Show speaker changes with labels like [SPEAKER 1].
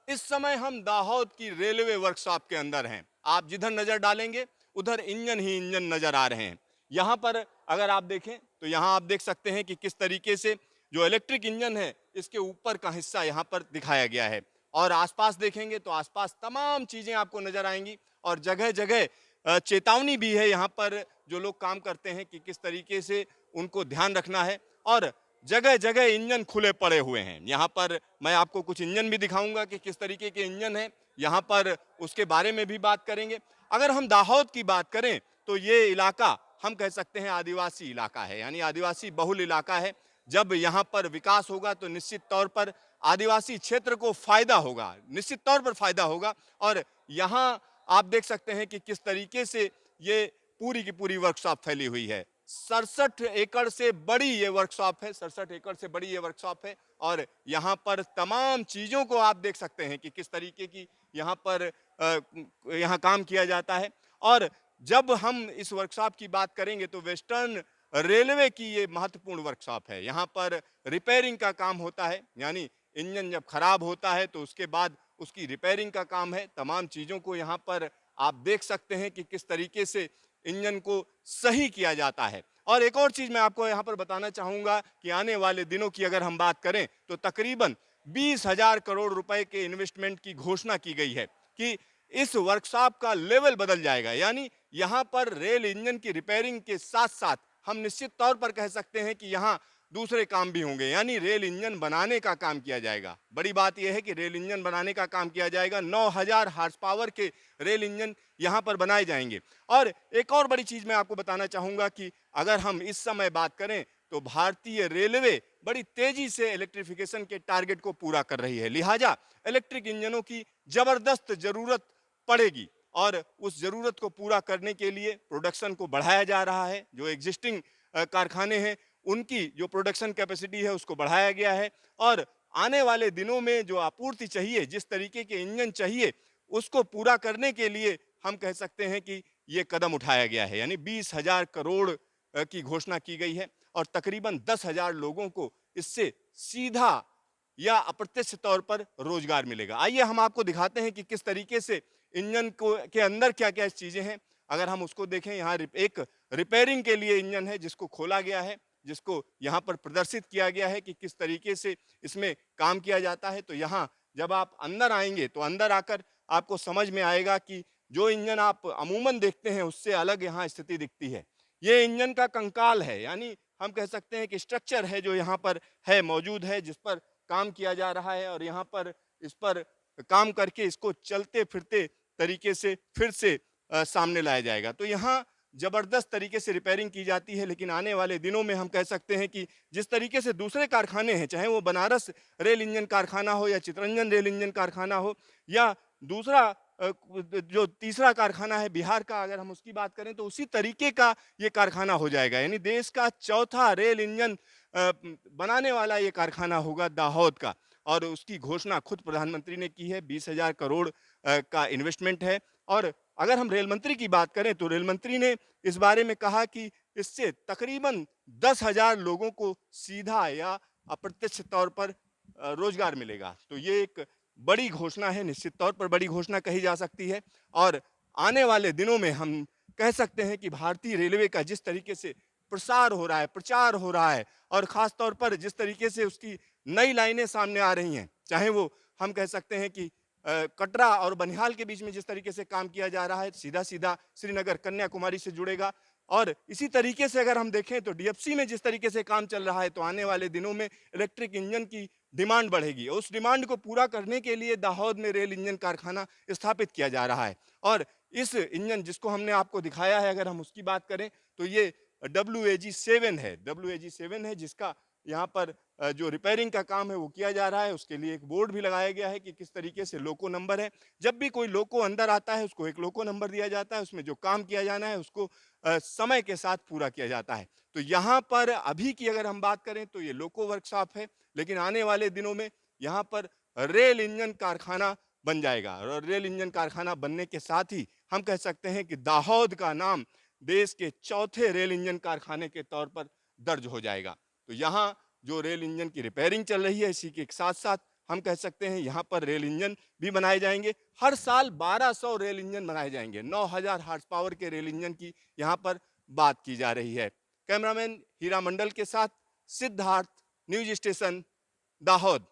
[SPEAKER 1] इस समय हम दाहोद की रेलवे वर्कशॉप के अंदर हैं। आप जिधर नजर डालेंगे उधर इंजन ही इंजन नजर आ रहे हैं। यहाँ पर अगर आप देखें तो यहाँ आप देख सकते हैं कि किस तरीके से जो इलेक्ट्रिक इंजन है इसके ऊपर का हिस्सा यहाँ पर दिखाया गया है। और आसपास देखेंगे तो आसपास तमाम चीजें आपको नजर आएंगी और जगह जगह चेतावनी भी है यहाँ पर जो लोग काम करते हैं कि किस तरीके से उनको ध्यान रखना है। और जगह जगह इंजन खुले पड़े हुए हैं। यहाँ पर मैं आपको कुछ इंजन भी दिखाऊंगा कि किस तरीके के इंजन हैं यहाँ पर, उसके बारे में भी बात करेंगे। अगर हम दाहोद की बात करें तो ये इलाका हम कह सकते हैं आदिवासी इलाका है, यानी आदिवासी बहुल इलाका है। जब यहाँ पर विकास होगा तो निश्चित तौर पर आदिवासी क्षेत्र को फायदा होगा, निश्चित तौर पर फायदा होगा। और यहाँ आप देख सकते हैं कि किस तरीके से ये पूरी की पूरी वर्कशॉप फैली हुई है। 67 एकड़ से बड़ी ये वर्कशॉप है, 67 एकड़ से बड़ी ये वर्कशॉप है। और यहाँ पर तमाम चीज़ों को आप देख सकते हैं कि किस तरीके की यहाँ पर यहाँ काम किया जाता है। और जब हम इस वर्कशॉप की बात करेंगे तो वेस्टर्न रेलवे की ये महत्वपूर्ण वर्कशॉप है। यहाँ पर रिपेयरिंग का काम होता है, यानी इंजन जब खराब होता है तो उसके बाद उसकी रिपेयरिंग का काम है। तमाम चीज़ों को यहाँ पर आप देख सकते हैं कि किस तरीके से इंजन को सही किया जाता है। और एक और चीज़ मैं आपको यहाँ पर बताना चाहूँगा कि आने वाले दिनों की अगर हम बात करें तो तकरीबन 20,000 करोड़ रुपए के इन्वेस्टमेंट की घोषणा की गई है कि इस वर्कशॉप का लेवल बदल जाएगा। यानी यहाँ पर रेल इंजन की रिपेयरिंग के साथ साथ हम निश्चित तौर पर कह सकते हैं कि यहाँ दूसरे काम भी होंगे, यानी रेल इंजन बनाने का काम किया जाएगा। बड़ी बात यह है कि रेल इंजन बनाने का काम किया जाएगा। 9,000 हार्स पावर के रेल इंजन यहाँ पर बनाए जाएंगे। और एक और बड़ी चीज़ मैं आपको बताना चाहूँगा कि अगर हम इस समय बात करें तो भारतीय रेलवे बड़ी तेजी से इलेक्ट्रिफिकेशन के टारगेट को पूरा कर रही है, लिहाजा इलेक्ट्रिक इंजनों की ज़बरदस्त ज़रूरत पड़ेगी। और उस ज़रूरत को पूरा करने के लिए प्रोडक्शन को बढ़ाया जा रहा है। जो एग्जिस्टिंग कारखाने हैं उनकी जो प्रोडक्शन कैपेसिटी है उसको बढ़ाया गया है। और आने वाले दिनों में जो आपूर्ति चाहिए, जिस तरीके के इंजन चाहिए, उसको पूरा करने के लिए हम कह सकते हैं कि ये कदम उठाया गया है। यानी 20,000 करोड़ की घोषणा की गई है और तकरीबन 10,000 लोगों को इससे सीधा या अप्रत्यक्ष तौर पर रोजगार मिलेगा। आइए हम आपको दिखाते हैं कि किस तरीके से इंजन को के अंदर क्या क्या चीजें हैं। अगर हम उसको देखें, यहाँ एक रिपेयरिंग के लिए इंजन है जिसको खोला गया है, जिसको यहाँ पर प्रदर्शित किया गया है कि किस तरीके से इसमें काम किया जाता है। तो यहाँ जब आप अंदर आएंगे तो अंदर आकर आपको समझ में आएगा कि जो इंजन आप अमूमन देखते हैं उससे अलग यहाँ स्थिति दिखती है। ये इंजन का कंकाल है, यानी हम कह सकते हैं कि स्ट्रक्चर है जो यहाँ पर है, मौजूद है, जिस पर काम किया जा रहा है। और यहाँ पर इस पर काम करके इसको चलते फिरते तरीके से फिर से सामने लाया जाएगा। तो यहाँ जबरदस्त तरीके से रिपेयरिंग की जाती है। लेकिन आने वाले दिनों में हम कह सकते हैं कि जिस तरीके से दूसरे कारखाने हैं, चाहे वो बनारस रेल इंजन कारखाना हो या चितरंजन रेल इंजन कारखाना हो या दूसरा जो तीसरा कारखाना है बिहार का, अगर हम उसकी बात करें तो उसी तरीके का ये कारखाना हो जाएगा। यानी देश का चौथा रेल इंजन बनाने वाला ये कारखाना होगा दाहोद का। और उसकी घोषणा खुद प्रधानमंत्री ने की है। 20,000 करोड़ का इन्वेस्टमेंट है। और अगर हम रेल मंत्री की बात करें तो रेल मंत्री ने इस बारे में कहा कि इससे तकरीबन 10,000 लोगों को सीधा या अप्रत्यक्ष तौर पर रोजगार मिलेगा। तो ये एक बड़ी घोषणा है, निश्चित तौर पर बड़ी घोषणा कही जा सकती है। और आने वाले दिनों में हम कह सकते हैं कि भारतीय रेलवे का जिस तरीके से प्रसार हो रहा है, प्रचार हो रहा है, और खास तौर पर जिस तरीके से उसकी नई लाइनें सामने आ रही हैं, चाहे वो हम कह सकते हैं कि कटरा और बनिहाल के बीच में जिस तरीके से काम किया जा रहा है, सीधा सीधा श्रीनगर कन्याकुमारी से जुड़ेगा। और इसी तरीके से अगर हम देखें तो डीएफसी में जिस तरीके से काम चल रहा है, तो आने वाले दिनों में इलेक्ट्रिक इंजन की डिमांड बढ़ेगी। उस डिमांड को पूरा करने के लिए दाहोद में रेल इंजन कारखाना स्थापित किया जा रहा है। और इस इंजन जिसको हमने आपको दिखाया है, अगर हम उसकी बात करें तो ये WAG-7 है, WAG-7 है, जिसका यहाँ पर जो रिपेयरिंग का काम है वो किया जा रहा है। उसके लिए एक बोर्ड भी लगाया गया है कि किस तरीके से लोको नंबर है। जब भी कोई लोको अंदर आता है उसको एक लोको नंबर दिया जाता है, उसमें जो काम किया जाना है उसको समय के साथ पूरा किया जाता है। तो यहाँ पर अभी की अगर हम बात करें तो ये लोको वर्कशॉप है, लेकिन आने वाले दिनों में यहाँ पर रेल इंजन कारखाना बन जाएगा। और रेल इंजन कारखाना बनने के साथ ही हम कह सकते हैं कि दाहोद का नाम देश के चौथे रेल इंजन कारखाने के तौर पर दर्ज हो जाएगा। तो यहाँ जो रेल इंजन की रिपेयरिंग चल रही है, इसी के साथ साथ हम कह सकते हैं यहाँ पर रेल इंजन भी बनाए जाएंगे। हर साल 1200 रेल इंजन बनाए जाएंगे। 9000 हार्स पावर के रेल इंजन की यहाँ पर बात की जा रही है। कैमरामैन हीरा मंडल के साथ सिद्धार्थ, न्यूज स्टेशन, दाहोद।